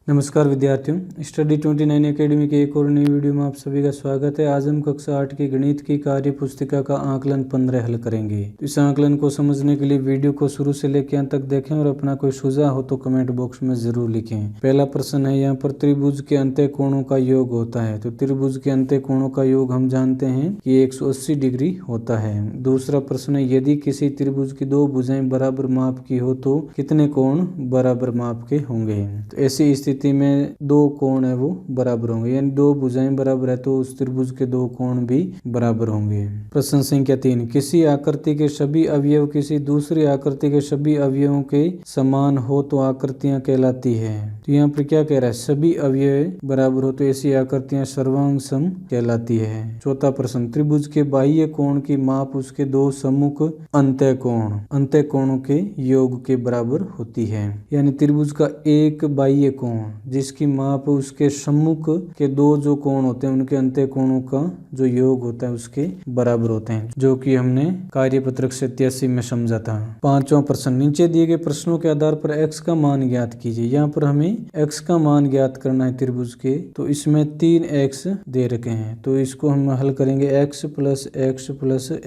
नमस्कार विद्यार्थियों, study 29 academy के एक और नई वीडियो में आप सभी का स्वागत है। आज हम कक्षा 8 की गणित की कार्य पुस्तिका का आकलन 15 हल करेंगे। इस आकलन को समझने के लिए वीडियो को शुरू से लेकर अंत तक देखें और अपना कोई सुझाव हो तो कमेंट बॉक्स में जरूर लिखें। पहला प्रश्न है, यहाँ पर त्रिभुज के अंत्य कोणों का योग होता है। तो त्रिभुज के अंत्य कोणों का योग हम जानते हैं कि 180 डिग्री होता है। दूसरा प्रश्न है, यदि किसी त्रिभुज की दो भुजाएं बराबर माप की हो तो कितने कोण बराबर माप के होंगे। तो ऐसी स्थिति में दो कोण है वो बराबर होंगे, यानी दो भुजाएं बराबर है तो उस त्रिभुज के दो कोण भी बराबर होंगे। प्रश्न संख्या 3, किसी आकृति के सभी अवयव किसी दूसरी आकृति के सभी अवयवों के समान हो तो आकृतियां कहलाती है। तो यहाँ पर क्या कह रहा है, सभी अवयव बराबर हो तो ऐसी आकृतियां सर्वांग सम कहलाती है। चौथा प्रश्न, त्रिभुज के बाह्य कोण की माप उसके दो सम्मुख अंत्य कोणों के योग के बराबर होती है। यानी त्रिभुज का एक बाह्य कोण जिसकी माप उसके सम्मुख के दो जो कोण होते हैं उनके अंत्य कोणों का जो योग होता है उसके बराबर होते हैं, जो कि हमने कार्यपत्रक 87 में समझा था। पांचवा प्रश्न, नीचे दिए गए प्रश्नों के आधार पर x का मान ज्ञात कीजिए। यहाँ पर हमें x का मान ज्ञात करना है त्रिभुज के। तो इसमें 3x दे रखे हैं, तो इसको हम हल करेंगे x प्लस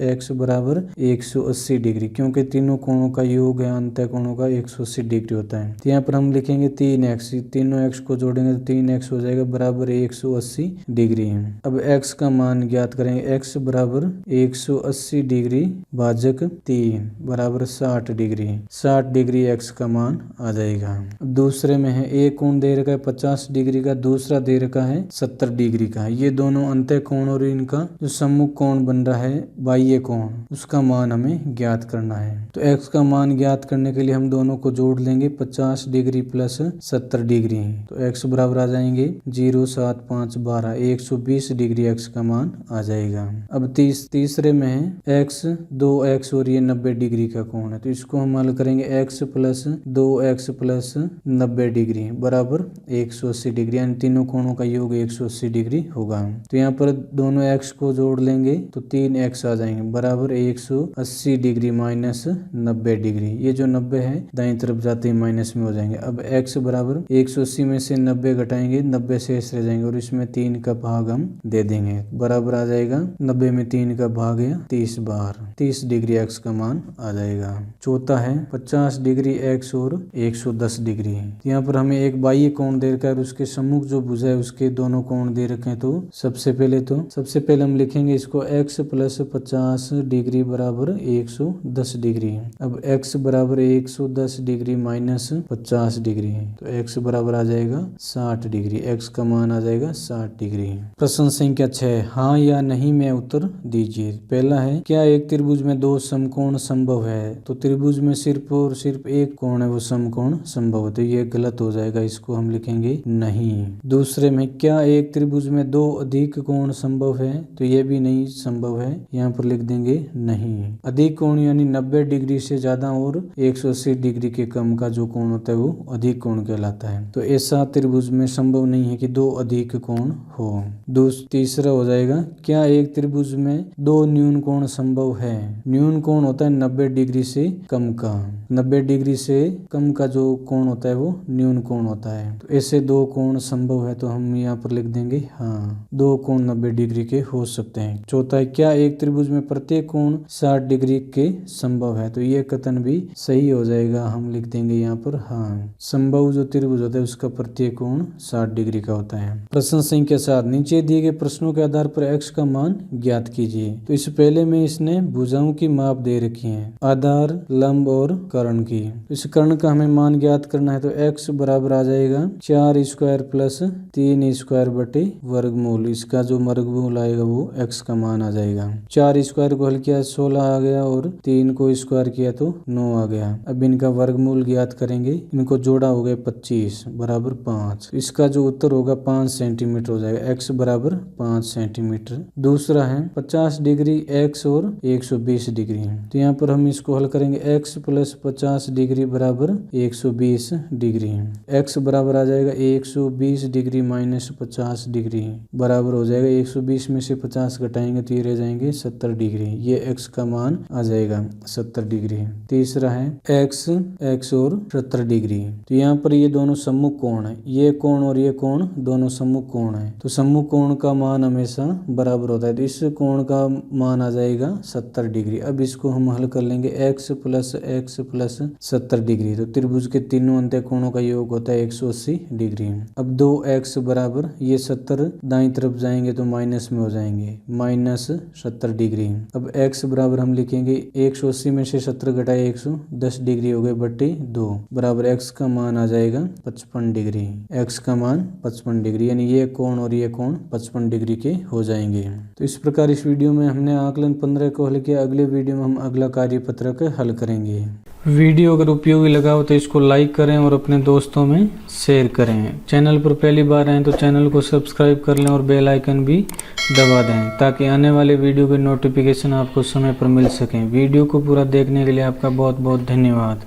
x बराबर 180 डिग्री, क्योंकि तीनों कोणों का योग है अंत्य कोणों का 180 डिग्री होता है। तो यहाँ पर हम लिखेंगे 3x, तीनों x को जोड़ेंगे तो 3x हो जाएगा बराबर 180 डिग्री। अब x का मान ज्ञात करेंगे, x बराबर 180 डिग्री भाजक 3 बराबर 60 डिग्री। 60 डिग्री x का मान आ जाएगा। अब दूसरे में है, एक कोण दे रखा है 50 डिग्री का, दूसरा दे रखा है 70 डिग्री का। ये दोनों अंत्य कोण और इनका जो सम्मुख कोण बन रहा है बाह्य कोण, उसका मान हमें ज्ञात करना है। तो x का मान ज्ञात करने के लिए हम दोनों को जोड़ लेंगे, 50 डिग्री प्लस 70 डिग्री। तो x बराबर आ जाएंगे 0 7 5 12, 120 डिग्री x का मान आ जाएगा। अब तीसरे में है x 2x और ये 90 डिग्री का कोण है, तो इसको हम हल करेंगे x plus 2x plus 90 degree बराबर 180 डिग्री, यानी तीनों कोणों का योग 180 डिग्री होगा। तो यहाँ पर दोनों x को जोड़ लेंगे तो 3x आ जाएंगे बराबर 180 डिग्री माइनस 90 डिग्री। ये जो 90 है दाईं तरफ जाते ही माइनस में हो जाएंगे। अब x बराबर 180 में से 90 घटाएंगे, 90 शेष रह जाएंगे और इसमें 3 का भाग हम दे देंगे, बराबर आ जाएगा 90 में 3 का भाग या 30 बार, 30 डिग्री x का मान आ जाएगा। चौथा है 50 डिग्री x और 110 डिग्री। यहाँ पर हमें एक बाह्य कोण दे रखा है और उसके सम्मुख जो भुजा है उसके दोनों कोण दे रखे हैं। तो सबसे पहले हम लिखेंगे इसको x प्लस 50 डिग्री बराबर 110 डिग्री। अब x बराबर 110 डिग्री माइनस 50 डिग्री, तो x बराबर आ जाएगा 60 डिग्री। x का मान आ जाएगा 60 डिग्री। प्रश्न संख्या 6, हाँ या नहीं में उत्तर दीजिए। पहला है, क्या एक त्रिभुज में दो समकोण संभव है। तो त्रिभुज में सिर्फ और सिर्फ एक कोण है वो समकोण संभव है, तो ये गलत हो जाएगा, इसको हम लिखेंगे नहीं। दूसरे में, क्या एक त्रिभुज में दो अधिक कोण संभव है। तो ये भी नहीं संभव है, यहाँ पर लिख देंगे नहीं। अधिक कोण यानी 90 डिग्री से ज्यादा और 180 डिग्री के कम का जो कोण होता है वो अधिक कोण कहलाता है। तो ऐसा त्रिभुज में संभव नहीं है कि दो अधिक कोण हो। तीसरा हो जाएगा, क्या एक त्रिभुज में दो न्यून कोण संभव है। न्यून कोण होता है 90 डिग्री से कम का, 90 डिग्री से कम का जो कोण होता है वो न्यून कोण होता है। तो ऐसे दो कोण संभव है, तो हम यहाँ पर लिख देंगे हाँ, दो कोण 90 डिग्री के हो सकते हैं। चौथा है, क्या एक त्रिभुज में प्रत्येक कोण 60 डिग्री के संभव है। तो ये कथन भी सही हो जाएगा, हम लिख देंगे यहाँ पर हाँ, संभव जो त्रिभुज होता है उसका प्रत्येक कोण 60 डिग्री का होता है। प्रश्न संख्या 7, नीचे दिए गए प्रश्नों के आधार पर x का मान ज्ञात कीजिए। तो इस पहले में इसने भुजाओं की माप दे रखी है, आधार, लंब और कर्ण की। इस कर्ण का हमें मान ज्ञात करना है, तो x बराबर आ जाएगा 4 स्क्वायर प्लस 3 स्क्वायर बटे वर्गमूल। इसका जो वर्गमूल आएगा वो x का मान आ जाएगा। 4 स्क्वायर को हल किया 16 आ गया और 3 को स्क्वायर किया तो 9 आ गया। अब इनका वर्गमूल ज्ञात करेंगे, इनको जोड़ा हो गया 25 बराबर 5। इसका जो उत्तर होगा 5 सेंटीमीटर हो जाएगा, x बराबर 5 सेंटीमीटर। दूसरा है 50 डिग्री x और 120 डिग्री। तो यहाँ पर हम इसको हल करेंगे, x प्लस 50 डिग्री बराबर 120 डिग्री। x बराबर आ जाएगा 120 डिग्री माइनस 50 डिग्री बराबर हो जाएगा 120 में से 50 घटाएंगे तो ये रह जाएंगे 70 डिग्री। ये x का मान आ जाएगा 70 डिग्री। तीसरा है x और 70 डिग्री। तो यहाँ पर ये दोनों सम्मुख सम्मुख कोण है, ये कोण और ये कोण दोनों सम्मुख कोण है, तो सम्मुख कोण का मान हमेशा बराबर होता है, तो इस कोण का मान आ जाएगा 70 डिग्री। अब इसको हम हल कर लेंगे x प्लस 70 डिग्री, तो त्रिभुज के तीनों अंत्य कोणों का योग होता है 180 डिग्री। अब 2x बराबर ये 70 दाईं तरफ जाएंगे तो माइनस में हो जाएंगे, माइनस 70 डिग्री। अब x बराबर हम लिखेंगे 180 में से 70 घटाए 110 डिग्री हो गए बट्टे 2 बराबर x का मान आ जाएगा 55 डिग्री। x का मान 55 डिग्री, यानी ये कोण और ये कोण 55 डिग्री के हो जाएंगे। तो इस प्रकार इस वीडियो में हमने आकलन 15 को हल किया। अगले वीडियो में हम अगला कार्यपत्रक हल करेंगे। वीडियो अगर उपयोगी लगा हो तो इसको लाइक करें और अपने दोस्तों में शेयर करें। चैनल पर पहली बार आए तो चैनल को सब्सक्राइब कर लें और बेल आइकन भी दबा दें ताकि आने वाले वीडियो के नोटिफिकेशन आपको समय पर मिल सकें। वीडियो को पूरा देखने के लिए आपका बहुत बहुत धन्यवाद।